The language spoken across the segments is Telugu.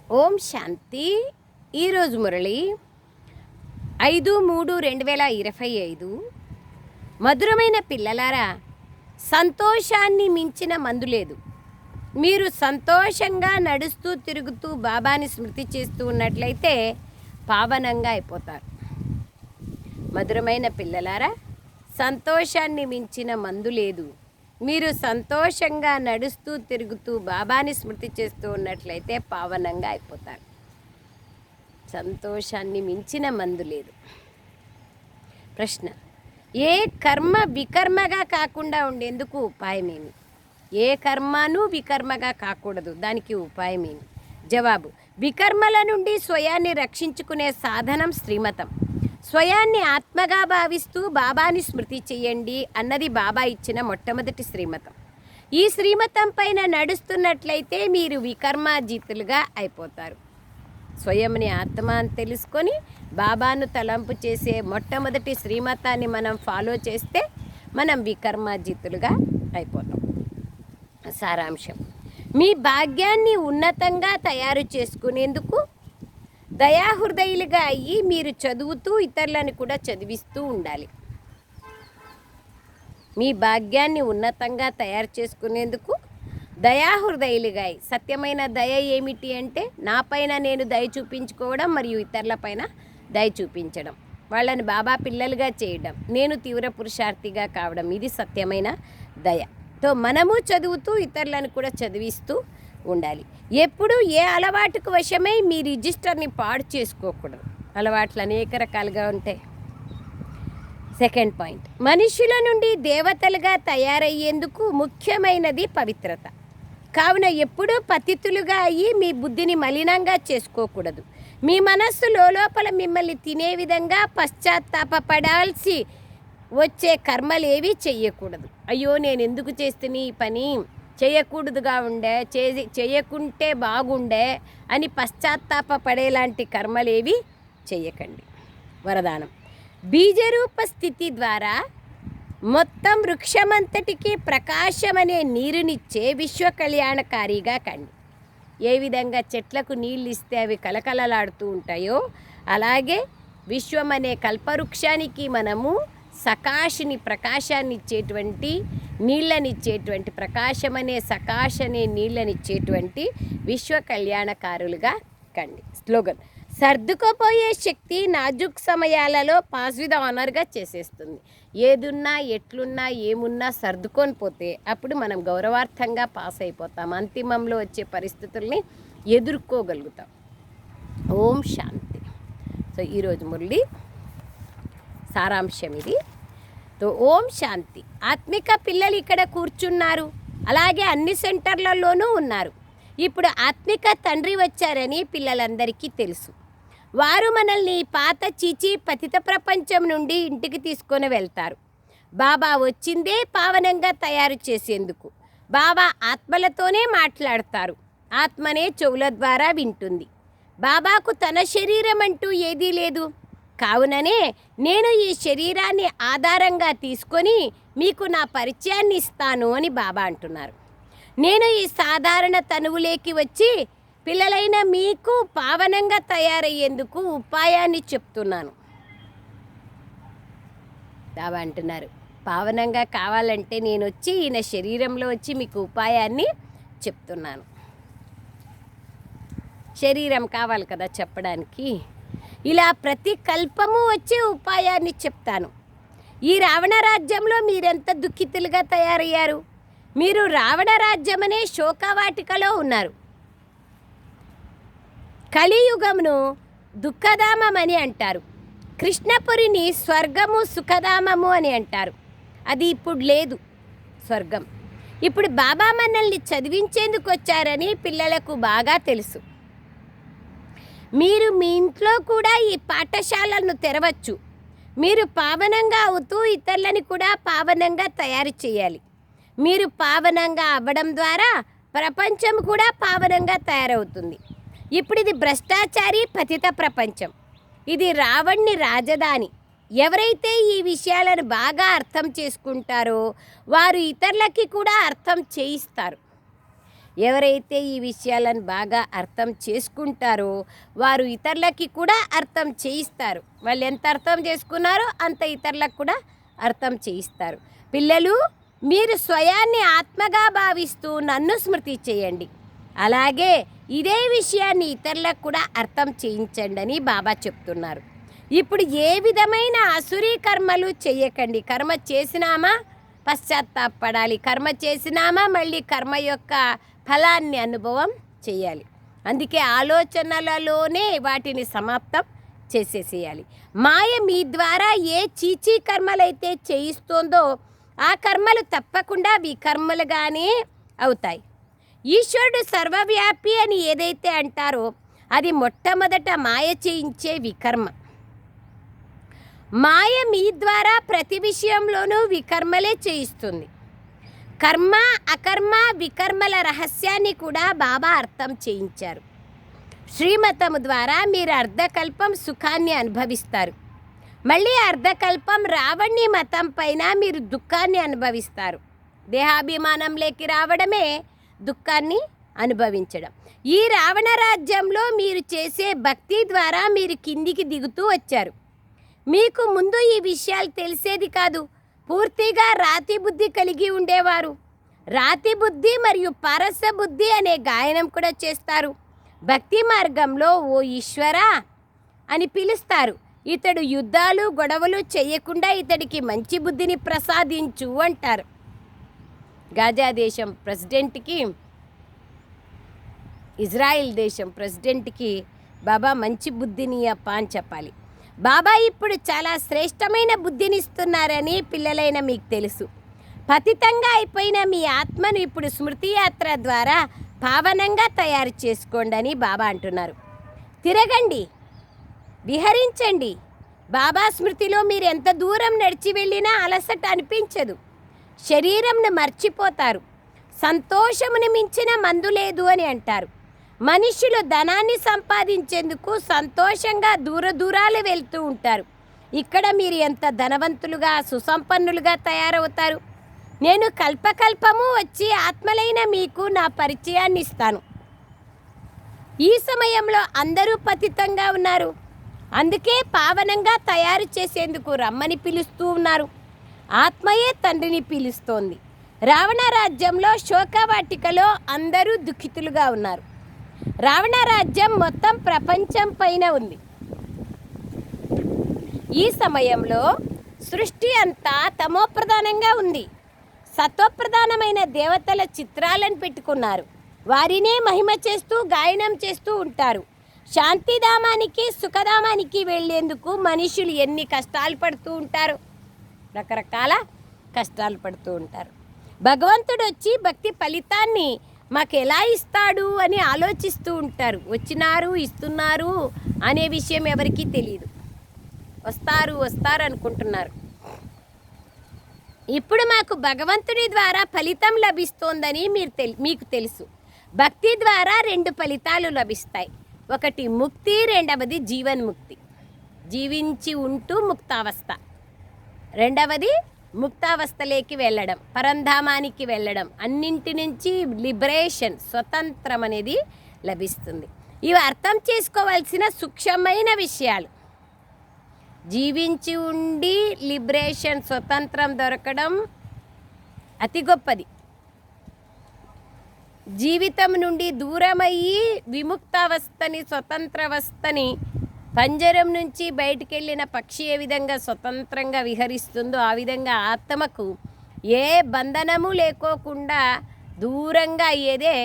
ఓం శాంతి. ఈరోజు మురళి 5/3/2025. మధురమైన పిల్లలారా, సంతోషాన్ని మించిన మందు లేదు. మీరు సంతోషంగా నడుస్తూ తిరుగుతూ బాబాని స్మృతి చేస్తూ ఉన్నట్లయితే పావనంగా అయిపోతారు. మధురమైన పిల్లలారా, సంతోషాన్ని మించిన మందు లేదు. మీరు సంతోషంగా నడుస్తూ తిరుగుతూ బాబాని స్మృతి చేస్తూ ఉన్నట్లయితే పావనంగా అయిపోతారు. సంతోషాన్ని మించిన మందు లేదు. ప్రశ్న: ఏ కర్మ వికర్మగా కాకుండా ఉండేందుకు ఉపాయమేమి? ఏ కర్మను వికర్మగా కాకూడదు, దానికి ఉపాయమేమి? జవాబు: వికర్మల నుండి స్వయాన్ని రక్షించుకునే సాధనం శ్రీమతం. స్వయాన్ని ఆత్మగా భావిస్తూ బాబాని స్మృతి చేయండి అన్నది బాబా ఇచ్చిన మొట్టమొదటి శ్రీమతం. ఈ శ్రీమతం పైన నడుస్తున్నట్లయితే మీరు వికర్మాజీతులుగా అయిపోతారు. స్వయంని ఆత్మ అని తెలుసుకొని బాబాను తలంపు చేసే మొట్టమొదటి శ్రీమతాన్ని మనం ఫాలో చేస్తే మనం వికర్మాజీతులుగా అయిపోతాం. సారాంశం: మీ భాగ్యాన్ని ఉన్నతంగా తయారు చేసుకునేందుకు దయాహృదయులుగా అయ్యి మీరు చదువుతూ ఇతరులను కూడా చదివిస్తూ ఉండాలి. మీ భాగ్యాన్ని ఉన్నతంగా తయారు చేసుకునేందుకు దయాహృదయులుగా అయ్యి, సత్యమైన దయ ఏమిటి అంటే నాపైన నేను దయ చూపించుకోవడం మరియు ఇతరులపైన దయ చూపించడం, వాళ్ళని బాబా పిల్లలుగా చేయడం, నేను తీవ్ర పురుషార్థిగా కావడం, ఇది సత్యమైన దయ. తో మనము చదువుతూ ఇతరులను కూడా చదివిస్తూ ఉండాలి. ఎప్పుడు ఏ అలవాటుకు వశమై మీ రిజిస్టర్ని పాడు చేసుకోకూడదు. అలవాట్లు అనేక రకాలుగా ఉంటాయి. సెకండ్ పాయింట్: మనుషుల నుండి దేవతలుగా తయారయ్యేందుకు ముఖ్యమైనది పవిత్రత. కావున ఎప్పుడూ పతితులుగా అయ్యి మీ బుద్ధిని మలినంగా చేసుకోకూడదు. మీ మనస్సు లోపల మిమ్మల్ని తినే విధంగా పశ్చాత్తాపపడాల్సి వచ్చే కర్మలేవి చెయ్యకూడదు. అయ్యో నేను ఎందుకు చేస్తున్నా ఈ పని, చేయకూడదుగా ఉండే, చేయకుంటే బాగుండే అని పశ్చాత్తాపపడేలాంటి కర్మలేవి చెయ్యకండి. వరదానం: బీజరూప స్థితి ద్వారా మొత్తం వృక్షమంతటికి ప్రకాశమనే నీరునిచ్చే విశ్వ కళ్యాణకారిగా కండి. ఏ విధంగా చెట్లకు నీళ్ళు ఇస్తే అవి కలకలలాడుతూ ఉంటాయో అలాగే విశ్వం అనే కల్పవృక్షానికి మనము సకాశిని, ప్రకాశాన్ని ఇచ్చేటువంటి, నీళ్ళనిచ్చేటువంటి, ప్రకాశమనే సకాశనే నీళ్ళనిచ్చేటువంటి విశ్వ కళ్యాణకారులుగా కండి. స్లోగన్: సర్దుకుపోయే శక్తి నాజుక్ సమయాలలో పాస్ విత్ ఆనర్గా చేసేస్తుంది. ఏదున్నా ఎట్లున్నా ఏమున్నా సర్దుకొని పోతే అప్పుడు మనం గౌరవార్థంగా పాస్ అయిపోతాం. అంతిమంలో వచ్చే పరిస్థితుల్ని ఎదుర్కోగలుగుతాం. ఓం శాంతి. సో ఈరోజు మురళి సారాంశం ఇది. తో ఓం శాంతి. ఆత్మిక పిల్లలు ఇక్కడ కూర్చున్నారు, అలాగే అన్ని సెంటర్లలోనూ ఉన్నారు. ఇప్పుడు ఆత్మిక తండ్రి వచ్చారని పిల్లలందరికీ తెలుసు. వారు మనల్ని పాత చీచి పతిత ప్రపంచం నుండి ఇంటికి తీసుకొని వెళ్తారు. బాబా వచ్చిందే పావనంగా తయారు చేసేందుకు. బాబా ఆత్మలతోనే మాట్లాడతారు, ఆత్మనే చెవుల ద్వారా వింటుంది. బాబాకు తన శరీరం అంటూ ఏదీ లేదు. కావుననే నేను ఈ శరీరాన్ని ఆధారంగా తీసుకొని మీకు నా పరిచయాన్ని ఇస్తాను అని బాబా అంటున్నారు. నేను ఈ సాధారణ తనువులేకి వచ్చి పిల్లలైన మీకు పావనంగా తయారయ్యేందుకు ఉపాయాన్ని చెప్తున్నాను. బాబా అంటున్నారు, పావనంగా కావాలంటే నేను వచ్చి ఈయన శరీరంలో వచ్చి మీకు ఉపాయాన్ని చెప్తున్నాను. శరీరం కావాలి కదా చెప్పడానికి. ఇలా ప్రతి కల్పము వచ్చే ఉపాయాన్ని చెప్తాను. ఈ రావణ రాజ్యంలో మీరెంత దుఃఖితులుగా తయారయ్యారు. మీరు రావణ రాజ్యమనే శోకవాటికలో ఉన్నారు. కలియుగమును దుఃఖధామం అని అంటారు. కృష్ణపురిని స్వర్గము సుఖధామము అని అంటారు. అది ఇప్పుడు లేదు స్వర్గం. ఇప్పుడు బాబా మనల్ని చదివించేందుకు వచ్చారని పిల్లలకు బాగా తెలుసు. మీరు మీ ఇంట్లో కూడా ఈ పాఠశాలను తెరవచ్చు. మీరు పావనంగా అవుతూ ఇతరులని కూడా పావనంగా తయారు చేయాలి. మీరు పావనంగా అవ్వడం ద్వారా ప్రపంచం కూడా పావనంగా తయారవుతుంది. ఇప్పుడు ఇది భ్రష్టాచారి పతిత ప్రపంచం. ఇది రావణ్ణి రాజధాని. ఎవరైతే ఈ విషయాలను బాగా అర్థం చేసుకుంటారో వారు ఇతరులకి కూడా అర్థం చేయిస్తారు. ఎవరైతే ఈ విషయాలను బాగా అర్థం చేసుకుంటారో వారు ఇతరులకి కూడా అర్థం చేయిస్తారు. వాళ్ళు ఎంత అర్థం చేసుకున్నారో అంత ఇతరులకు కూడా అర్థం చేయిస్తారు. పిల్లలు, మీరు స్వయాన్ని ఆత్మగా భావిస్తూ నన్ను స్మృతి చేయండి. అలాగే ఇదే విషయాన్ని ఇతరులకు కూడా అర్థం చేయించండి అని బాబా చెప్తున్నారు. ఇప్పుడు ఏ విధమైన అసురీ కర్మలు చేయకండి. కర్మ చేసినామా పశ్చాత్తాపడాలి, కర్మ చేసినామా మళ్ళీ కర్మ యొక్క ఫలాన్ని అనుభవం చేయాలి. అందుకే ఆలోచనలలోనే వాటిని సమాప్తం చేసేసేయాలి. మాయ మీ ద్వారా ఏ చీచీ కర్మలైతే చేయిస్తోందో ఆ కర్మలు తప్పకుండా వికర్మలుగానే అవుతాయి. ఈశ్వరుడు సర్వవ్యాపి అని ఏదైతే అంటారో అది మొట్టమొదట మాయ చేయించే వికర్మ. మాయ మీ ద్వారా ప్రతి విషయంలోనూ వికర్మలే చేయిస్తుంది. కర్మ అకర్మ వికర్మల రహస్యాన్ని కూడా బాబా అర్థం చేయించారు. శ్రీమతము ద్వారా మీరు అర్ధకల్పం సుఖాన్ని అనుభవిస్తారు. మళ్ళీ అర్ధకల్పం రావణి మతం పైన మీరు దుఃఖాన్ని అనుభవిస్తారు. దేహాభిమానంలోకి రావడమే దుఃఖాన్ని అనుభవించడం. ఈ రావణ రాజ్యంలో మీరు చేసే భక్తి ద్వారా మీరు కిందికి దిగుతూ వచ్చారు. మీకు ముందు ఈ విషయాలు తెలిసేది కాదు. పూర్తిగా రాతి బుద్ధి కలిగి ఉండేవారు. రాతి బుద్ధి మరియు పారస బుద్ధి అనే గాయనం కూడా చేస్తారు. భక్తి మార్గంలో ఓ ఈశ్వరా అని పిలుస్తారు. ఇతడు యుద్ధాలు గొడవలు చేయకుండా ఇతడికి మంచి బుద్ధిని ప్రసాదించు అంటారు. గాజా దేశం ప్రెసిడెంట్కి, ఇజ్రాయిల్ దేశం ప్రెసిడెంట్కి బాబా మంచి బుద్ధిని అప్ప అని చెప్పాలి. బాబా ఇప్పుడు చాలా శ్రేష్టమైన బుద్ధినిస్తున్నారని పిల్లలైన మీకు తెలుసు. పతితంగా అయిపోయిన మీ ఆత్మను ఇప్పుడు స్మృతి యాత్ర ద్వారా పావనంగా తయారు చేసుకోండి అని బాబా అంటున్నారు. తిరగండి, విహరించండి. బాబా స్మృతిలో మీరు ఎంత దూరం నడిచి వెళ్ళినా అలసట అనిపించదు. శరీరంను మర్చిపోతారు. సంతోషమును మించిన మందు లేదు అని అంటారు. మనుషులు ధనాన్ని సంపాదించేందుకు సంతోషంగా దూరాలు వెళ్తూ ఉంటారు. ఇక్కడ మీరు ఎంత ధనవంతులుగా సుసంపన్నులుగా తయారవుతారు. నేను కల్పకల్పము వచ్చి ఆత్మలైన మీకు నా పరిచయాన్ని ఇస్తాను. ఈ సమయంలో అందరూ పతితంగా ఉన్నారు. అందుకే పావనంగా తయారు చేసేందుకు రమ్మని పిలుస్తూ ఉన్నారు. ఆత్మయే తండ్రిని పిలుస్తోంది. రావణ రాజ్యంలో శోకవాటికలో అందరూ దుఃఖితులుగా ఉన్నారు. రావణ రాజ్యం మొత్తం ప్రపంచం పైన ఉంది. ఈ సమయంలో సృష్టి అంతా తమోప్రధానంగా ఉంది. సత్వప్రధానమైన దేవతల చిత్రాలను పెట్టుకున్నారు. వారినే మహిమ చేస్తూ గాయనం చేస్తూ ఉంటారు. శాంతిధామానికి సుఖధామానికి వెళ్ళేందుకు మనుషులు ఎన్ని కష్టాలు పడుతూ ఉంటారు. రకరకాల కష్టాలు పడుతూ ఉంటారు. భగవంతుడు వచ్చి భక్తి ఫలితాన్ని మాకు ఎలా ఇస్తాడు అని ఆలోచిస్తూ ఉంటారు. వచ్చినారు, ఇస్తున్నారు అనే విషయం ఎవరికీ తెలియదు. వస్తారు అనుకుంటున్నారు. ఇప్పుడు మాకు భగవంతుని ద్వారా ఫలితం లభిస్తోందని మీకు తెలుసు. భక్తి ద్వారా 2 ఫలితాలు లభిస్తాయి. ఒకటి ముక్తి, రెండవది జీవన్ముక్తి, జీవించి ఉంటూ ముక్తావస్థ. రెండవది ముక్తావస్థలోకి వెళ్ళడం, పరంధామానికి వెళ్ళడం, అన్నింటి నుంచి లిబరేషన్, స్వతంత్రం అనేది లభిస్తుంది. ఇవి అర్థం చేసుకోవాల్సిన సూక్ష్మమైన విషయాలు. జీవించి ఉండి లిబరేషన్, స్వతంత్రం దొరకడం అతి గొప్పది. జీవితం నుండి దూరమయ్యి విముక్తావస్థని, స్వతంత్రావస్థని, పంజరం నుంచి బయటికి వెళ్ళిన పక్షి ఏ విధంగా స్వతంత్రంగా విహరిస్తుందో ఆ విధంగా ఆత్మకు ఏ బంధనము లేకోకుండా దూరంగా అయ్యేదే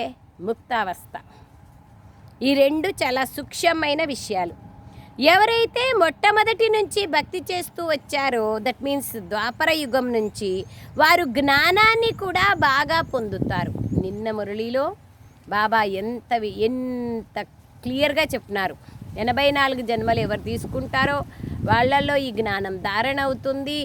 ముక్తావస్థ. ఈ 2 చాలా సూక్ష్మమైన విషయాలు. ఎవరైతే మొట్టమొదటి నుంచి భక్తి చేస్తూ వచ్చారో, దట్ మీన్స్ ద్వాపర యుగం నుంచి, వారు జ్ఞానాన్ని కూడా బాగా పొందుతారు. నిన్న మురళిలో బాబా ఎంత క్లియర్గా చెప్పినారు. 84 జన్మలు ఎవరు తీసుకుంటారో వాళ్ళల్లో ఈ జ్ఞానం ధారణ అవుతుంది.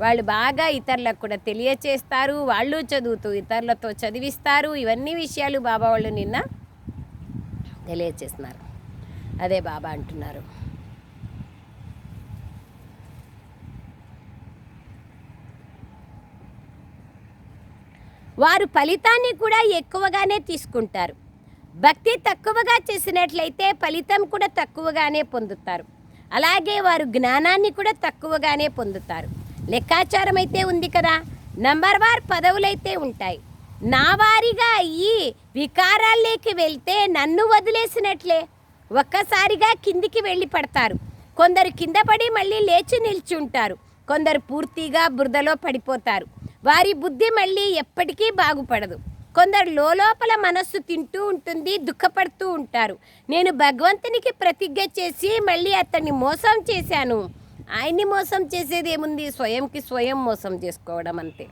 వాళ్ళు బాగా ఇతరులకు కూడా తెలియచేస్తారు. వాళ్ళు చదువుతూ ఇతరులతో చదివిస్తారు. ఇవన్నీ విషయాలు బాబా వాళ్ళు నిన్న తెలియచేస్తున్నారు. అదే బాబా అంటున్నారు, వారు ఫలితాన్ని కూడా ఎక్కువగానే తీసుకుంటారు. భక్తి తక్కువగా చేసినట్లయితే ఫలితం కూడా తక్కువగానే పొందుతారు. అలాగే వారు జ్ఞానాన్ని కూడా తక్కువగానే పొందుతారు. లెక్కాచారం అయితే ఉంది కదా, నంబర్ వార్ పదవులైతే ఉంటాయి. నా వారిగా అయ్యి వికారాల్లోకి వెళ్తే నన్ను వదిలేసినట్లే. ఒక్కసారిగా కిందికి వెళ్ళి పడతారు. కొందరు కింద పడి మళ్ళీ లేచి నిల్చుంటారు. కొందరు పూర్తిగా బురదలో పడిపోతారు. వారి బుద్ధి మళ్ళీ ఎప్పటికీ బాగుపడదు. కొందరు లోపల మనస్సు తింటూ ఉంటుంది, దుఃఖపడుతూ ఉంటారు. నేను భగవంతునికి ప్రతిజ్ఞ చేసి మళ్ళీ అతన్ని మోసం చేశాను. ఆయన్ని మోసం చేసేది ఏముంది, స్వయంకి స్వయం మోసం చేసుకోవడం అంతే.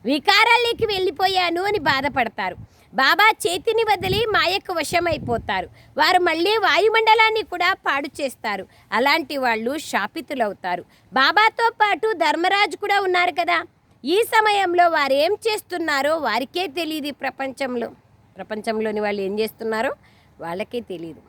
వికారాల్లోకి వెళ్ళిపోయాను అని బాధపడతారు. బాబా చేతిని వదిలి మాయకు వశమైపోతారు. వారు మళ్ళీ వాయుమండలాన్ని కూడా పాడు చేస్తారు. అలాంటి వాళ్ళు శాపితులవుతారు. బాబాతో పాటు ధర్మరాజు కూడా ఉన్నారు కదా. ఈ సమయంలో వారు ఏం చేస్తున్నారో వారికే తెలియదు. ప్రపంచంలోని వాళ్ళు ఏం చేస్తున్నారో వాళ్ళకే తెలియదు.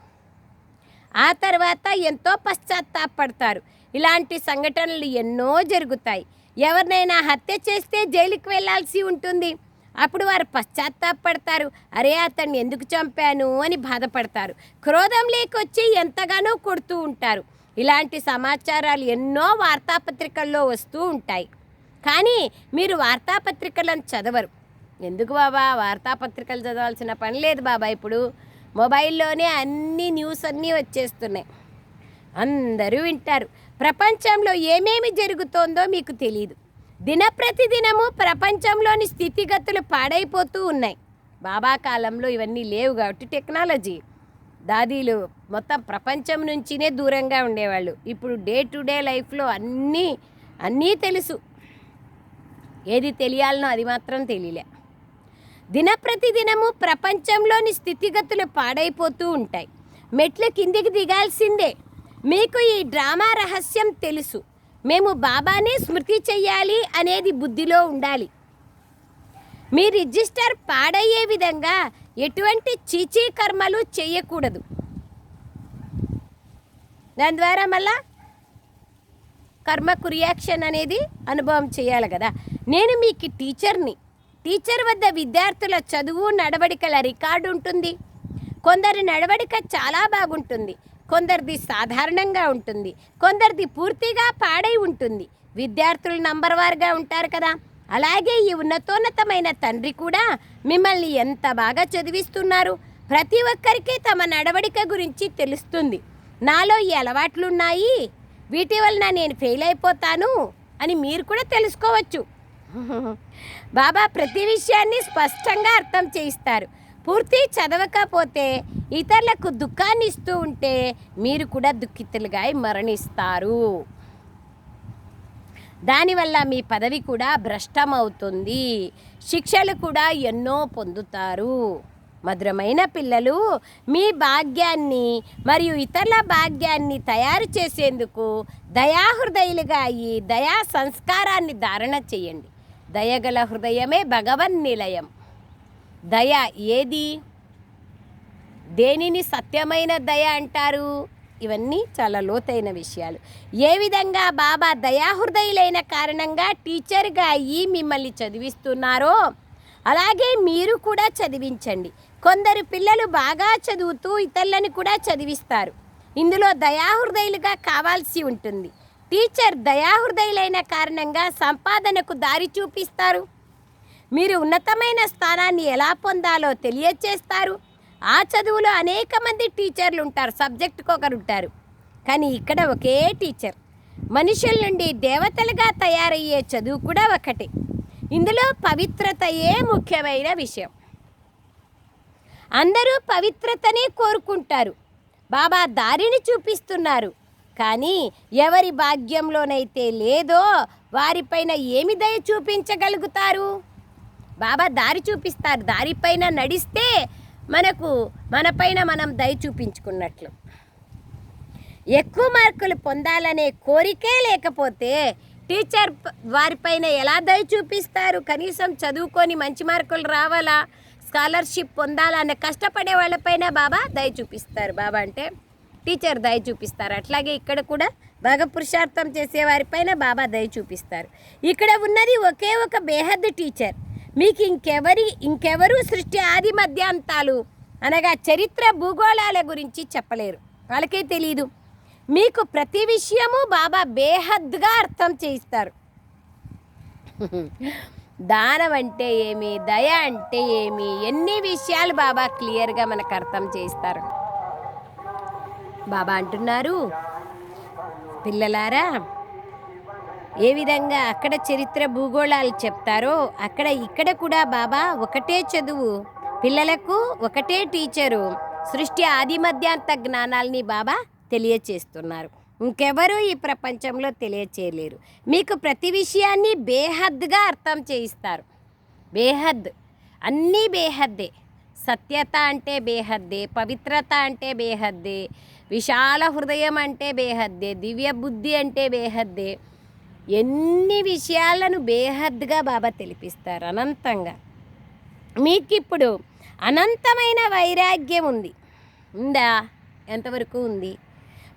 ఆ తర్వాత ఎంతో పశ్చాత్తాపడతారు. ఇలాంటి సంఘటనలు ఎన్నో జరుగుతాయి. ఎవరినైనా హత్య చేస్తే జైలుకి వెళ్ళాల్సి ఉంటుంది. అప్పుడు వారు పశ్చాత్తాపడతారు. అరే, అతన్ని ఎందుకు చంపాను అని బాధపడతారు. క్రోధం లేకొచ్చి ఎంతగానో కొడుతూ ఉంటారు. ఇలాంటి సమాచారాలు ఎన్నో వార్తాపత్రికల్లో వస్తూ ఉంటాయి. కానీ మీరు వార్తాపత్రికలను చదవరు. ఎందుకు బాబా, వార్తాపత్రికలు చదవాల్సిన పని లేదు బాబా. ఇప్పుడు మొబైల్లోనే అన్ని న్యూస్ అన్నీ వచ్చేస్తున్నాయి, అందరూ వింటారు. ప్రపంచంలో ఏమేమి జరుగుతోందో మీకు తెలియదు. దినప్రతిదినము ప్రపంచంలోని స్థితిగతులు పాడైపోతూ ఉన్నాయి. బాబా కాలంలో ఇవన్నీ లేవు కాబట్టి టెక్నాలజీ దాదీలు మొత్తం ప్రపంచం నుంచినే దూరంగా ఉండేవాళ్ళు. ఇప్పుడు డే టు డే లైఫ్లో అన్నీ తెలుసు. ఏది తెలియాలనో అది మాత్రం తెలియలే. దినప్రతిదినము ప్రపంచంలోని స్థితిగతులు పాడైపోతూ ఉంటాయి. మెట్లు కిందికి దిగాల్సిందే. మీకు ఈ డ్రామా రహస్యం తెలుసు. మేము బాబానే స్మృతి చెయ్యాలి అనేది బుద్ధిలో ఉండాలి. మీ రిజిస్టర్ పాడయ్యే విధంగా ఎటువంటి చీచీ కర్మలు చేయకూడదు. దాని ద్వారా మళ్ళా కర్మకు రియాక్షన్ అనేది అనుభవం చేయాలి కదా. నేను మీకు టీచర్ని. టీచర్ వద్ద విద్యార్థుల చదువు నడవడికల రికార్డు ఉంటుంది. కొందరి నడవడిక చాలా బాగుంటుంది, కొందరిది సాధారణంగా ఉంటుంది, కొందరిది పూర్తిగా పాడై ఉంటుంది. విద్యార్థులు నంబర్ వారుగా ఉంటారు కదా. అలాగే ఈ ఉన్నతోన్నతమైన తండ్రి కూడా మిమ్మల్ని ఎంత బాగా చదివిస్తున్నారు. ప్రతి ఒక్కరికి తమ నడవడిక గురించి తెలుస్తుంది. నాలో ఈ అలవాట్లున్నాయి, వీటి వలన నేను ఫెయిల్ అయిపోతాను అని మీరు కూడా తెలుసుకోవచ్చు. బాబా ప్రతి విషయాన్ని స్పష్టంగా అర్థం చేయిస్తారు. పూర్తి చదవకపోతే ఇతరులకు దుఃఖాన్ని ఇస్తూ ఉంటే మీరు కూడా దుఃఖితులుగా మరణిస్తారు. దానివల్ల మీ పదవి కూడా భ్రష్టమవుతుంది. శిక్షలు కూడా ఎన్నో పొందుతారు. మధురమైన పిల్లలు, మీ భాగ్యాన్ని మరియు ఇతరుల భాగ్యాన్ని తయారు చేసేందుకు దయాహృదయులుగా అయ్యి దయా సంస్కారాన్ని ధారణ చేయండి. దయగల హృదయమే భగవన్ నిలయం. దయ ఏది, దేనిని సత్యమైన దయ అంటారు? ఇవన్నీ చాలా లోతైన విషయాలు. ఏ విధంగా బాబా దయాహృదయులైన కారణంగా టీచర్గా అయ్యి మిమ్మల్ని చదివిస్తున్నారో అలాగే మీరు కూడా చదివించండి. కొందరు పిల్లలు బాగా చదువుతూ ఇతరులను కూడా చదివిస్తారు. ఇందులో దయాహృదయులుగా కావాల్సి ఉంటుంది. టీచర్ దయాహృదయులైన కారణంగా సంపాదనకు దారి చూపిస్తారు. మీరు ఉన్నతమైన స్థానాన్ని ఎలా పొందాలో తెలియచేస్తారు. ఆ చదువులో అనేక మంది టీచర్లు ఉంటారు, సబ్జెక్టుకు ఒకరు ఉంటారు. కానీ ఇక్కడ ఒకే టీచర్. మనుషుల నుండి దేవతలుగా తయారయ్యే చదువు కూడా ఒకటే. ఇందులో పవిత్రతయే ముఖ్యమైన విషయం. అందరూ పవిత్రతనే కోరుకుంటారు. బాబా దారిని చూపిస్తున్నారు. కానీ ఎవరి భాగ్యంలోనైతే లేదో వారిపైన ఏమి దయ చూపించగలుగుతారు? బాబా దారి చూపిస్తారు. దారిపైన నడిస్తే మనపైన మనం దయ చూపించుకున్నట్లు. ఎక్కువ మార్కులు పొందాలనే కోరికే లేకపోతే టీచర్ వారిపైన ఎలా దయ చూపిస్తారు? కనీసం చదువుకొని మంచి మార్కులు రావాలా, స్కాలర్షిప్ పొందాలా అన్న కష్టపడే వాళ్ళపైన బాబా దయ చూపిస్తారు. బాబా అంటే టీచర్ దయ చూపిస్తారు. అట్లాగే ఇక్కడ కూడా బాగా పురుషార్థం చేసే వారిపైన బాబా దయ చూపిస్తారు. ఇక్కడ ఉన్నది ఒకే ఒక బేహద్ టీచర్. మీకు ఇంకెవరు సృష్టి ఆది మధ్యాంతాలు అనగా చరిత్ర భూగోళాల గురించి చెప్పలేరు, వాళ్ళకే తెలీదు. మీకు ప్రతి విషయము బాబా బేహద్దుగా అర్థం చేయిస్తారు. దానం అంటే ఏమి, దయ అంటే ఏమి, ఎన్ని విషయాలు బాబా క్లియర్గా మనకు అర్థం చేయిస్తారు. బాబా అంటున్నారు, పిల్లలారా, ఏ విధంగా అక్కడ చరిత్ర భూగోళాలు చెప్తారో ఇక్కడ కూడా బాబా ఒకటే చదువు, పిల్లలకు ఒకటే టీచరు, సృష్టి ఆది మధ్యాంత జ్ఞానాల్ని బాబా తెలియచేస్తున్నారు. ఇంకెవరూ ఈ ప్రపంచంలో తెలియచేయలేరు. మీకు ప్రతి విషయాన్ని బేహద్దుగా అర్థం చేయిస్తారు. బేహద్, అన్నీ బేహద్దే. సత్యత అంటే బేహద్దే, పవిత్రత అంటే బేహద్దే, విశాల హృదయం అంటే బేహద్దే, దివ్య బుద్ధి అంటే బేహద్దే. ఎన్ని విషయాలను బేహద్దుగా బాబా తెలిపిస్తారు అనంతంగా. మీకు ఇప్పుడు అనంతమైన వైరాగ్యం ఉందా? ఎంతవరకు ఉంది?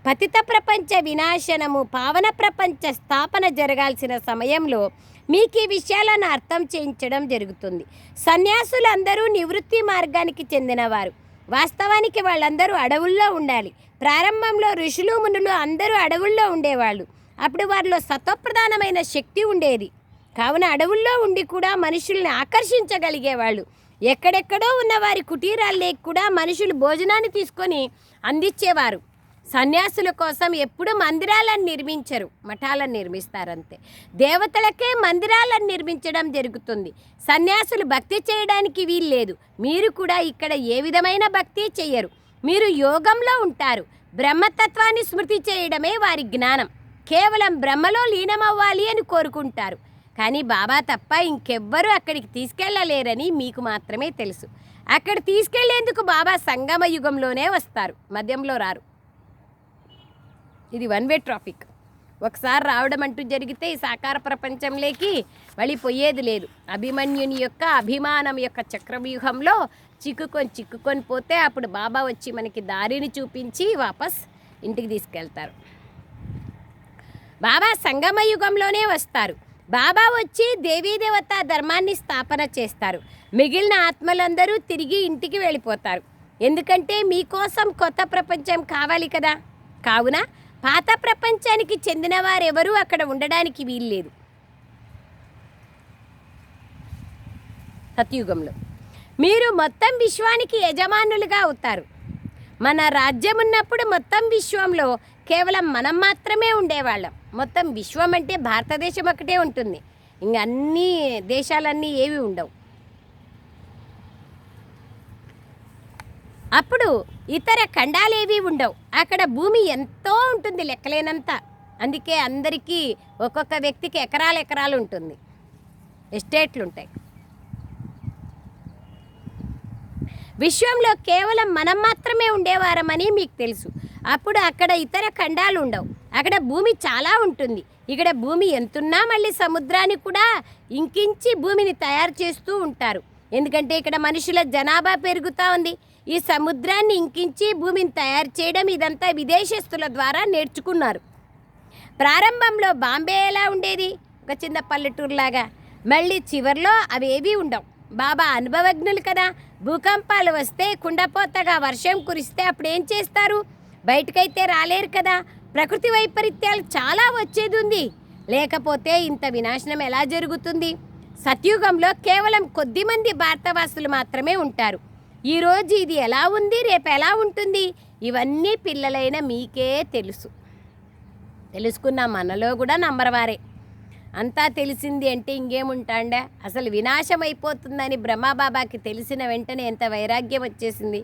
పతిత ప్రపంచ వినాశనము, పావన ప్రపంచ స్థాపన జరగాల్సిన సమయంలో మీకు ఈ విషయాలను అర్థం చేయించడం జరుగుతుంది. సన్యాసులందరూ నివృత్తి మార్గానికి చెందినవారు. వాస్తవానికి వాళ్ళందరూ అడవుల్లో ఉండాలి. ప్రారంభంలో ఋషులు మునులు అందరూ అడవుల్లో ఉండేవాళ్ళు. అప్పుడు వారిలో సత్వప్రధానమైన శక్తి ఉండేది. కావున అడవుల్లో ఉండి కూడా మనుషుల్ని ఆకర్షించగలిగేవాళ్ళు. ఎక్కడెక్కడో ఉన్న వారి కుటీరాల్లోకి కూడా మనుషులు భోజనాన్ని తీసుకొని అందించేవారు. సన్యాసుల కోసం ఎప్పుడు మందిరాలను నిర్మించరు, మఠాలను నిర్మిస్తారంతే. దేవతలకే మందిరాలను నిర్మించడం జరుగుతుంది. సన్యాసులు భక్తి చేయడానికి వీల్లేదు. మీరు కూడా ఇక్కడ ఏ విధమైన భక్తి చెయ్యరు. మీరు యోగంలో ఉంటారు. బ్రహ్మతత్వాన్ని స్మృతి చేయడమే వారి జ్ఞానం. కేవలం బ్రహ్మలో లీనమవ్వాలి అని కోరుకుంటారు. కానీ బాబా తప్ప ఇంకెవ్వరూ అక్కడికి తీసుకెళ్ళలేరని మీకు మాత్రమే తెలుసు. అక్కడ తీసుకెళ్లేందుకు బాబా సంగమ యుగంలోనే వస్తారు, మధ్యంలో రారు. ఇది వన్ వే ట్రాఫిక్. ఒకసారి రావడం అంటూ జరిగితే ఈ సాకార ప్రపంచంలోకి మళ్ళీ పోయేది లేదు. అభిమన్యుని యొక్క అభిమానం యొక్క చక్రవ్యూహంలో చిక్కుకొని పోతే అప్పుడు బాబా వచ్చి మనకి దారిని చూపించి వాపస్ ఇంటికి తీసుకెళ్తారు. బాబా సంగమ యుగంలోనే వస్తారు. బాబా వచ్చి దేవీదేవత ధర్మాన్ని స్థాపన చేస్తారు. మిగిలిన ఆత్మలందరూ తిరిగి ఇంటికి వెళ్ళిపోతారు. ఎందుకంటే మీకోసం కొత్త ప్రపంచం కావాలి కదా. కావున పాత ప్రపంచానికి చెందిన వారెవరూ అక్కడ ఉండడానికి వీల్లేదు. సత్యుగంలో మీరు మొత్తం విశ్వానికి యజమానులుగా అవుతారు. మన రాజ్యం ఉన్నప్పుడు మొత్తం విశ్వంలో కేవలం మనం మాత్రమే ఉండేవాళ్ళం. మొత్తం విశ్వం అంటే భారతదేశం ఒకటే ఉంటుంది, ఇంక అన్ని దేశాలన్నీ ఏవి ఉండవు. అప్పుడు ఇతర ఖండాలేవి ఉండవు. అక్కడ భూమి ఎంతో ఉంటుంది, లెక్కలేనంత. అందుకే అందరికీ ఒక్కొక్క వ్యక్తికి ఎకరాలు ఉంటుంది, ఎస్టేట్లు ఉంటాయి. విశ్వంలో కేవలం మనం మాత్రమే ఉండేవారమని మీకు తెలుసు. అప్పుడు అక్కడ ఇతర ఖండాలు ఉండవు. అక్కడ భూమి చాలా ఉంటుంది. ఇక్కడ భూమి ఎంతున్నా మళ్ళీ సముద్రాన్ని కూడా ఇంకించి భూమిని తయారు చేస్తూ ఉంటారు. ఎందుకంటే ఇక్కడ మనుషుల జనాభా పెరుగుతూ ఉంది. ఈ సముద్రాన్ని ఇంకించి భూమిని తయారు చేయడం ఇదంతా విదేశస్తుల ద్వారా నేర్చుకున్నారు. ప్రారంభంలో బాంబే ఎలా ఉండేది, ఒక చిన్న పల్లెటూరులాగా. మళ్ళీ చివర్లో అవేవీ ఉండవు. బాబా అనుభవజ్ఞులు కదా. భూకంపాలు వస్తే, కుండపోతగా వర్షం కురిస్తే అప్పుడు ఏం చేస్తారు? బయటకైతే రాలేరు కదా. ప్రకృతి వైపరీత్యాలు చాలా వచ్చేది ఉంది, లేకపోతే ఇంత వినాశనం ఎలా జరుగుతుంది? సత్యుగంలో కేవలం కొద్దిమంది భారతవాసులు మాత్రమే ఉంటారు. ఈరోజు ఇది ఎలా ఉంది, రేపు ఎలా ఉంటుంది, ఇవన్నీ పిల్లలైన మీకే తెలుసుకున్న మనలో కూడా నంబర్వారే. అంతా తెలిసింది అంటే ఇంకేముంటాండా? అసలు వినాశం అయిపోతుందని బ్రహ్మబాబాకి తెలిసిన వెంటనే ఎంత వైరాగ్యం వచ్చేసింది.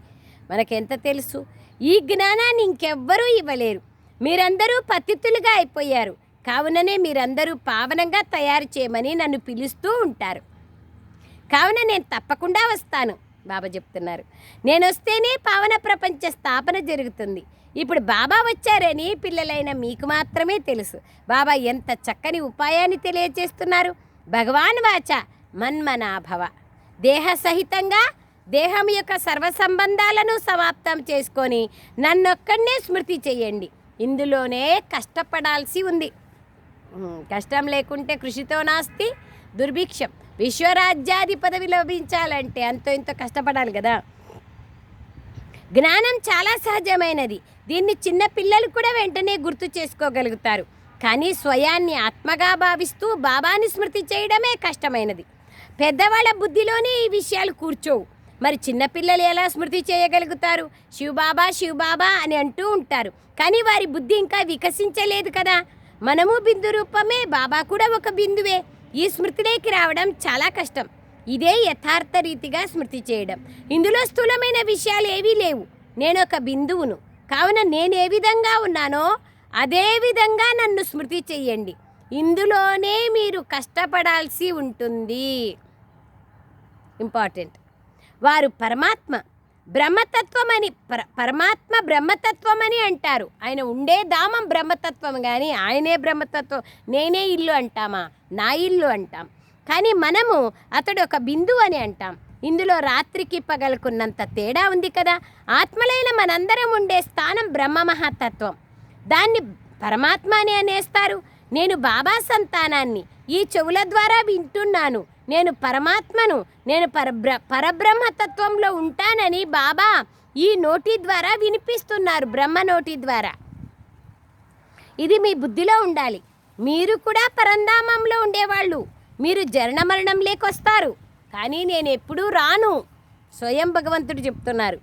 మనకెంత తెలుసు? ఈ జ్ఞానాన్ని ఇంకెవ్వరూ ఇవ్వలేరు. మీరందరూ పతితులుగా అయిపోయారు. కావుననే మీరందరూ పావనంగా తయారు చేయమని నన్ను పిలుస్తూ ఉంటారు. కావున నేను తప్పకుండా వస్తాను, బాబా చెప్తున్నారు. నేను వస్తేనే పావన ప్రపంచ స్థాపన జరుగుతుంది. ఇప్పుడు బాబా వచ్చారని పిల్లలైన మీకు మాత్రమే తెలుసు. బాబా ఎంత చక్కని ఉపాయాన్ని తెలియజేస్తున్నారు. భగవాన్ వాచ మన్మనాభవ. దేహ సహితంగా దేహం యొక్క సర్వ సంబంధాలను సమాప్తం చేసుకొని నన్నొక్కడనే స్మృతి చేయండి. ఇందులోనే కష్టపడాల్సి ఉంది. కష్టం లేకుంటే కృషితో నాస్తి దుర్భిక్షం. విశ్వరాజ్యాది పదవి లభించాలంటే అంతో ఇంతో కష్టపడాలి కదా. జ్ఞానం చాలా సహజమైనది. దీన్ని చిన్న పిల్లలు కూడా వెంటనే గుర్తు చేసుకోగలుగుతారు. కానీ స్వయాన్ని ఆత్మగా భావిస్తూ బాబాని స్మృతి చేయడమే కష్టమైనది. పెద్దవాళ్ళ బుద్ధిలోనే ఈ విషయాలు కూర్చోవు. మరి చిన్నపిల్లలు ఎలా స్మృతి చేయగలుగుతారు? శివబాబా శివబాబా అని అంటూ ఉంటారు, కానీ వారి బుద్ధి ఇంకా వికసించలేదు కదా. మనము బిందు రూపమే, బాబా కూడా ఒక బిందువే. ఈ స్మృతిలోకి రావడం చాలా కష్టం. ఇదే యథార్థ రీతిగా స్మృతి చేయడం. ఇందులో స్థూలమైన విషయాలు ఏవీ లేవు. నేను ఒక బిందువును, కావున నేను ఏ విధంగా ఉన్నానో అదే విధంగా నన్ను స్మృతి చెయ్యండి. ఇందులోనే మీరు కష్టపడాల్సి ఉంటుంది. ఇంపార్టెంట్. వారు పరమాత్మ బ్రహ్మతత్వం అని పరమాత్మ బ్రహ్మతత్వం అని అంటారు. ఆయన ఉండే ధామం బ్రహ్మతత్వం, కానీ ఆయనే బ్రహ్మతత్వం. నేనే ఇల్లు అంటామా? నా ఇల్లు అంటాం. కానీ మనము అతడు ఒక బిందువు అని అంటాం. ఇందులో రాత్రికి పగలుకున్నంత తేడా ఉంది కదా. ఆత్మలైన మనందరం ఉండే స్థానం బ్రహ్మ మహాతత్వం, దాన్ని పరమాత్మ అని అనేస్తారు. నేను బాబా సంతానాన్ని, ఈ చెవుల ద్వారా వింటున్నాను. నేను పరమాత్మను, నేను పరబ్రహ్మతత్వంలో ఉంటానని బాబా ఈ నోటి ద్వారా వినిపిస్తున్నారు, బ్రహ్మ నోటి ద్వారా. ఇది మీ బుద్ధిలో ఉండాలి. మీరు కూడా పరంధామంలో ఉండేవాళ్ళు. మీరు జనన మరణం లేకొస్తారు, కానీ నేను ఎప్పుడూ రాను. స్వయం భగవంతుడు చెప్తున్నారు.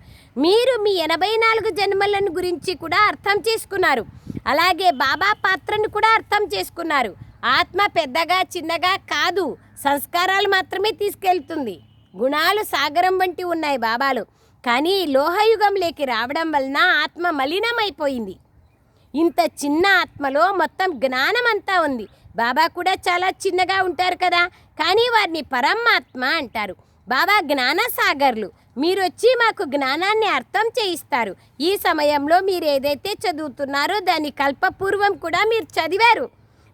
మీరు మీ 84 జన్మలను గురించి కూడా అర్థం చేసుకున్నారు. అలాగే బాబా పాత్రను కూడా అర్థం చేసుకున్నారు. ఆత్మ పెద్దగా చిన్నగా కాదు, సంస్కారాలు మాత్రమే తీసుకెళ్తుంది. గుణాలు సాగరం వంటి ఉన్నాయి బాబాలు. కానీ లోహయుగంలోకి రావడం వలన ఆత్మ మలినమైపోయింది. ఇంత చిన్న ఆత్మలో మొత్తం జ్ఞానం అంతా ఉంది. బాబా కూడా చాలా చిన్నగా ఉంటారు కదా, కానీ వారిని పరమాత్మ అంటారు. బాబా జ్ఞాన సాగర్లు. మీరు వచ్చి మాకు జ్ఞానాన్ని అర్థం చేయిస్తారు. ఈ సమయంలో మీరు ఏదైతే చదువుతున్నారో దాని కల్పపూర్వం కూడా మీరు చదివారు.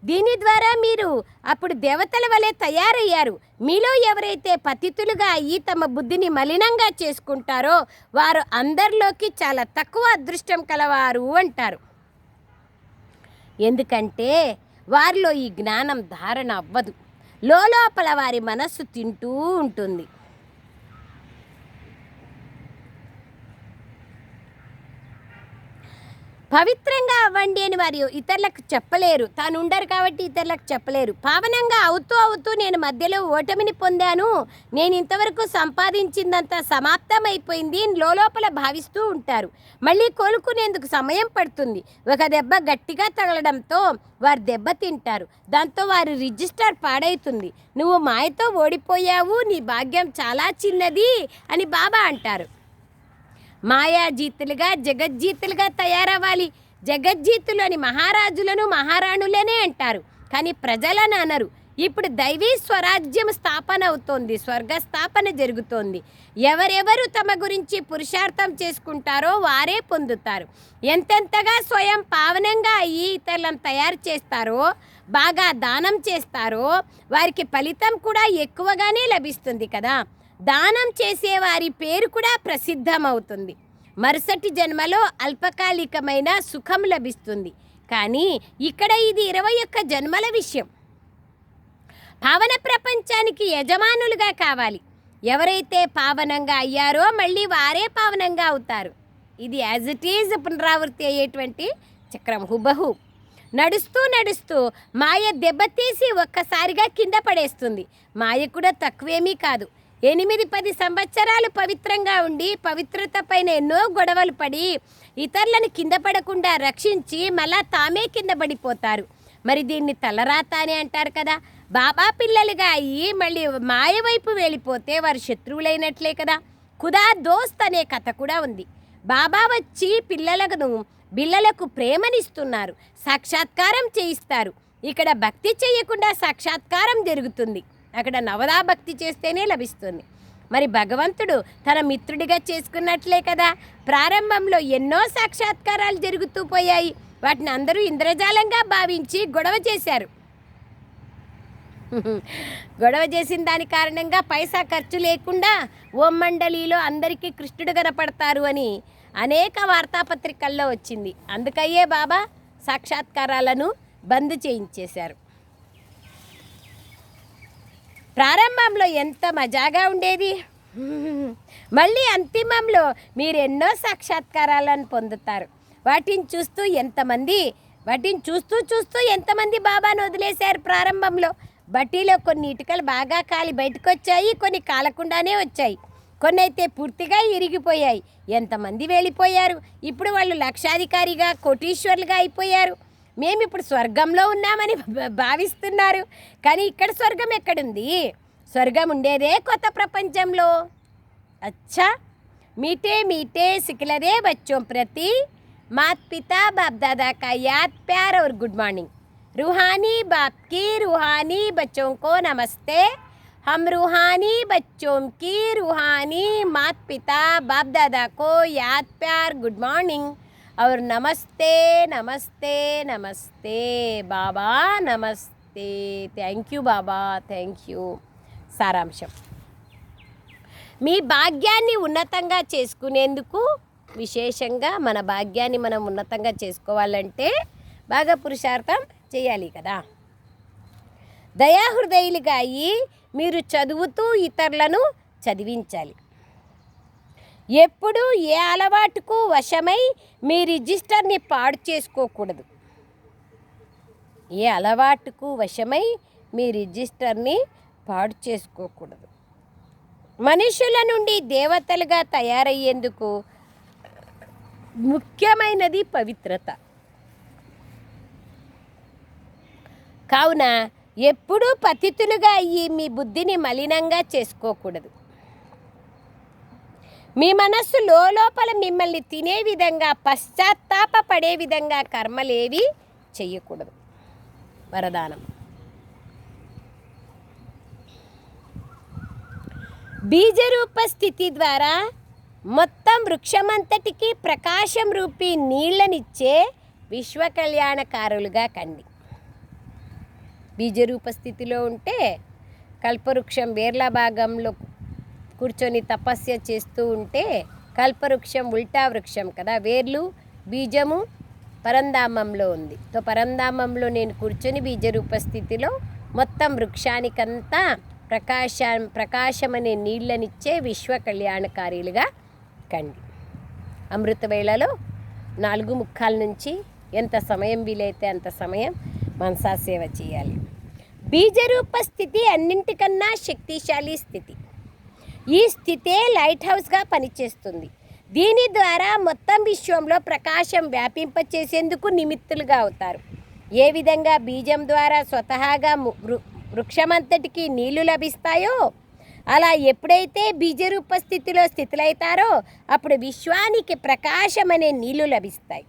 దీని ద్వారా మీరు అప్పుడు దేవతల వలె తయారయ్యారు. మీలో ఎవరైతే పతితులుగా అయ్యి తమ బుద్ధిని మలినంగా చేసుకుంటారో వారు అందరిలోకి చాలా తక్కువ అదృష్టం కలవారు అంటారు. ఎందుకంటే వారిలో ఈ జ్ఞానం ధారణ అవ్వదు. లోపల వారి మనస్సు తింటూ ఉంటుంది. పవిత్రంగా అవ్వండి అని వారు ఇతరులకు చెప్పలేరు. తాను ఉండరు కాబట్టి ఇతరులకు చెప్పలేరు. పావనంగా అవుతూ నేను మధ్యలో ఓటమిని పొందాను, నేను ఇంతవరకు సంపాదించిందంతా సమాప్తమైపోయింది లోపల భావిస్తూ ఉంటారు. మళ్ళీ కోలుకునేందుకు సమయం పడుతుంది. ఒక దెబ్బ గట్టిగా తగలడంతో వారు దెబ్బ తింటారు. దాంతో వారి రిజిస్టర్ పాడవుతుంది. నువ్వు మాయతో ఓడిపోయావు, నీ భాగ్యం చాలా చిన్నది అని బాబా అంటారు. మాయాజీతులుగా జగజ్జీతులుగా తయారవ్వాలి. జగజ్జీతులు అని మహారాజులను మహారాణులనే అంటారు, కానీ ప్రజలను అనరు. ఇప్పుడు దైవీ స్వరాజ్యం స్థాపన అవుతోంది, స్వర్గ స్థాపన జరుగుతోంది. ఎవరెవరు తమ గురించి పురుషార్థం చేసుకుంటారో వారే పొందుతారు. ఎంతెంతగా స్వయం పావనంగా అయ్యి ఇతరులను తయారు చేస్తారో, బాగా దానం చేస్తారో వారికి ఫలితం కూడా ఎక్కువగానే లభిస్తుంది కదా. దానం చేసే వారి పేరు కూడా ప్రసిద్ధమవుతుంది. మరుసటి జన్మలో అల్పకాలికమైన సుఖం లభిస్తుంది. కానీ ఇక్కడ ఇది 21 జన్మల విషయం. పావన ప్రపంచానికి యజమానులుగా కావాలి. ఎవరైతే పావనంగా అయ్యారో మళ్ళీ వారే పావనంగా అవుతారు. ఇది యాజ్ ఇట్ ఈజ్ పునరావృత్తి అయ్యేటువంటి చక్రం. హుబహు నడుస్తూ నడుస్తూ మాయ దెబ్బతీసి ఒక్కసారిగా కింద పడేస్తుంది. మాయ కూడా తక్కువేమీ కాదు. 8-10 సంవత్సరాలు పవిత్రంగా ఉండి పవిత్రత పైన ఎన్నో గొడవలు పడి ఇతరులను కింద పడకుండా రక్షించి మళ్ళా తామే కింద పడిపోతారు. మరి దీన్ని తలరాత అని అంటారు కదా. బాబా పిల్లలుగా అయ్యి మళ్ళీ మాయ వైపు వెళ్ళిపోతే వారు శత్రువులైనట్లే కదా. ఖుదా దోస్త్ అనే కథ కూడా ఉంది. బాబా వచ్చి పిల్లలకు ప్రేమనిస్తున్నారు, సాక్షాత్కారం చేయిస్తారు. ఇక్కడ భక్తి చేయకుండా సాక్షాత్కారం జరుగుతుంది. అక్కడ నవదా భక్తి చేస్తేనే లభిస్తుంది. మరి భగవంతుడు తన మిత్రుడిగా చేసుకున్నట్లే కదా. ప్రారంభంలో ఎన్నో సాక్షాత్కారాలు జరుగుతూ పోయాయి. వాటిని అందరూ ఇంద్రజాలంగా భావించి గొడవ చేశారు. గొడవ చేసిన దాని కారణంగా పైసా ఖర్చు లేకుండా ఓం మండలిలో అందరికీ కృష్ణుడు కనపడతారు అని అనేక వార్తాపత్రికల్లో వచ్చింది. అందుకయ్యే బాబా సాక్షాత్కారాలను బంద్ చేయించేశారు. ప్రారంభంలో ఎంత మజాగా ఉండేది. మళ్ళీ అంతిమంలో మీరు ఎన్నో సాక్షాత్కారాలను పొందుతారు. వాటిని చూస్తూ ఎంతమంది బాబాను వదిలేశారు. ప్రారంభంలో బట్టీలో కొన్ని ఇటుకలు బాగా కాలి బయటకు వచ్చాయి, కొన్ని కాలకుండానే వచ్చాయి, కొన్ని అయితే పూర్తిగా ఇరిగిపోయాయి. ఎంతమంది వెళ్ళిపోయారు. ఇప్పుడు వాళ్ళు లక్షాధికారిగా కోటీశ్వర్లుగా అయిపోయారు. మేము ఇప్పుడు స్వర్గంలో ఉన్నామని భావిస్తున్నారు. కానీ ఇక్కడ స్వర్గం ఎక్కడుంది? స్వర్గం ఉండేదే కొత్త ప్రపంచంలో. अच्छा मीठे मीठे सिखलरे बच्चों प्रति माता पिता बाप दादा का याद प्यार और गुड मॉर्निंग। रूहानी बाप की रूहानी बच्चों को नमस्ते। हम रूहानी बच्चों की रूहानी माता पिता बाप दादा को याद प्यार गुड मॉर्निंग और नमस्ते नमस्ते नमस्ते बाबा नमस्ते। Thank you Baba, thank you. సారాంశం: మీ భాగ్యాన్ని ఉన్నతంగా చేసుకునేందుకు, విశేషంగా మన భాగ్యాన్ని మనం ఉన్నతంగా చేసుకోవాలంటే బాగా పురుషార్థం చేయాలి కదా. దయాహృదయులుగా అయ్యి మీరు చదువుతూ ఇతరులను చదివించాలి. ఎప్పుడూ ఏ అలవాటుకు వశమై మీ రిజిస్టర్ని పాడు చేసుకోకూడదు. ఏ అలవాటుకు వశమై మీ రిజిస్టర్ని పాడు చేసుకోకూడదు. మనుషుల నుండి దేవతలుగా తయారయ్యేందుకు ముఖ్యమైనది పవిత్రత. కావున ఎప్పుడూ పతితులుగా అయ్యి మీ బుద్ధిని మలినంగా చేసుకోకూడదు. మీ మనస్సు లోపల మిమ్మల్ని తినే విధంగా, పశ్చాత్తాపపడే విధంగా కర్మలేవి చెయ్యకూడదు. వరదానం: బీజరూప స్థితి ద్వారా మొత్తం వృక్షమంతటికి ప్రకాశం రూపీ నీళ్ళనిచ్చే విశ్వ కళ్యాణకారులుగా కండి. బీజరూప స్థితిలో ఉంటే కల్పవృక్షం వేర్ల భాగంలో కూర్చొని తపస్య చేస్తూ ఉంటే, కల్పవృక్షం ఉల్టా వృక్షం కదా, వేర్లు బీజము పరంధామంలో ఉంది. తో పరంధామంలో నేను కూర్చొని బీజరూప స్థితిలో మొత్తం వృక్షానికంతా ప్రకాశమనే నీళ్ళనిచ్చే విశ్వ కళ్యాణకారీలుగా కండి. అమృత వేళలో 4:45 నుంచి ఎంత సమయం వీలైతే అంత సమయం మనసా సేవ చేయాలి. బీజరూప స్థితి అన్నింటికన్నా శక్తిశాలి స్థితి. ఈ స్థితే లైట్ హౌస్గా పనిచేస్తుంది. దీని ద్వారా మొత్తం విశ్వంలో ప్రకాశం వ్యాపింపచేసేందుకు నిమిత్తులుగా అవుతారు. ఏ విధంగా బీజం ద్వారా స్వతహాగా వృక్షమంతటికి నీళ్లు లభిస్తాయో, అలా ఎప్పుడైతే బీజరూప స్థితిలో స్థితులైతారో అప్పుడు విశ్వానికి ప్రకాశం అనే నీళ్లు లభిస్తాయి.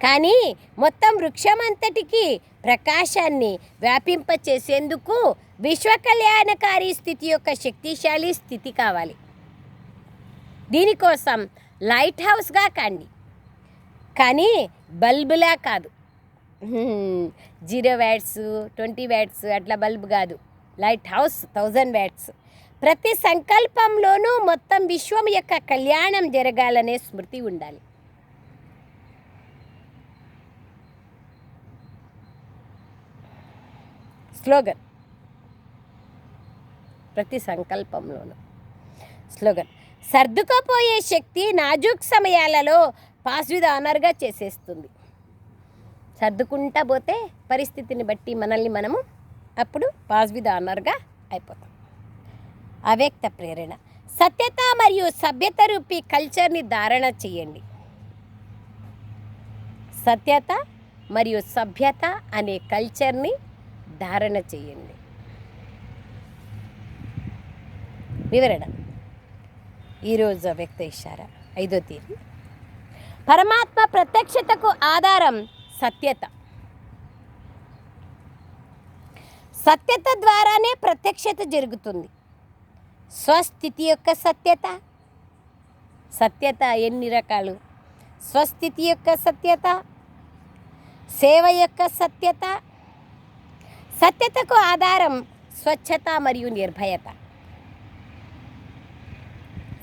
కానీ మొత్తం వృక్షమంతటికి ప్రకాశాన్ని వ్యాపింపచేసేందుకు విశ్వ కళ్యాణకారి స్థితి యొక్క శక్తిశాలి స్థితి కావాలి. దీనికోసం లైట్ హౌస్గా కండి, కానీ బల్బులా కాదు. 0 వాట్స్ 20 వాట్స్ అట్లా బల్బు కాదు. Lighthouse 1000 watts. ప్రతి సంకల్పంలోనూ మొత్తం విశ్వం యొక్క కళ్యాణం జరగాలనే స్మృతి ఉండాలి. స్లోగన్: ప్రతి సంకల్పంలోనూ. స్లోగన్: సర్దుకుపోయే శక్తి నాజూక్ సమయాలలో పాస్ విత్ ఆనర్గా చేసేస్తుంది. సర్దుకుంటా పోతే పరిస్థితిని బట్టి మనల్ని మనము అప్పుడు పాస్ విత్ ఆనర్గా అయిపోతాం. అవ్యక్త ప్రేరణ: సత్యత మరియు సభ్యత రూపీ కల్చర్ని ధారణ చేయండి. సత్యత మరియు సభ్యత అనే కల్చర్ని ధారణ చేయండి. వివరణ: ఈరోజు అవ్యక్త ఇషారా 5వ తేదీ. పరమాత్మ ప్రత్యక్షతకు ఆధారం సత్యత. సత్యత ద్వారానే ప్రత్యక్షత జరుగుతుంది. స్వస్థితి యొక్క సత్యత. సత్యత ఎన్ని రకాలు? స్వస్థితి యొక్క సత్యత, సేవ యొక్క సత్యత. సత్యతకు ఆధారం స్వచ్ఛత మరియు నిర్భయత.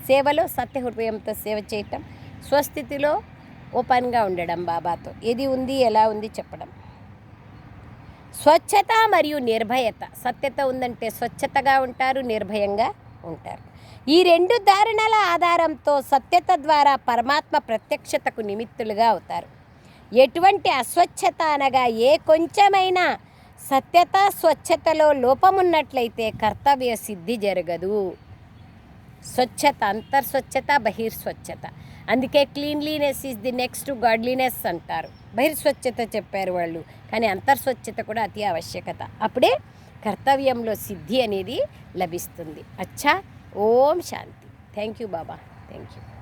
సేవలో సత్య హృదయంతో సేవ చేయటం, స్వస్థితిలో ఓపెన్గా ఉండడం, బాబాతో ఏది ఉంది ఎలా ఉంది చెప్పడం. స్వచ్ఛత మరియు నిర్భయత. సత్యత ఉందంటే స్వచ్ఛతగా ఉంటారు, నిర్భయంగా ఉంటారు. ఈ రెండు ధారణల ఆధారంతో సత్యత ద్వారా పరమాత్మ ప్రత్యక్షతకు నిమిత్తులుగా అవుతారు. ఎటువంటి అస్వచ్ఛత అనగా ఏ కొంచెమైనా సత్యత స్వచ్ఛతలో లోపమున్నట్లయితే కర్తవ్య సిద్ధి జరగదు. స్వచ్ఛత, అంతర్స్వచ్ఛత, బహిర్స్వచ్ఛత. అందుకే cleanliness is the next godliness అంటారు. బహిర్స్వచ్ఛత చెప్పారు వాళ్ళు, కానీ అంతర్స్వచ్ఛత కూడా అతి ఆవశ్యకత. అప్పుడే కర్తవ్యంలో సిద్ధి అనేది లభిస్తుంది. అచ్చా, ఓం శాంతి. Thank you Baba, thank you.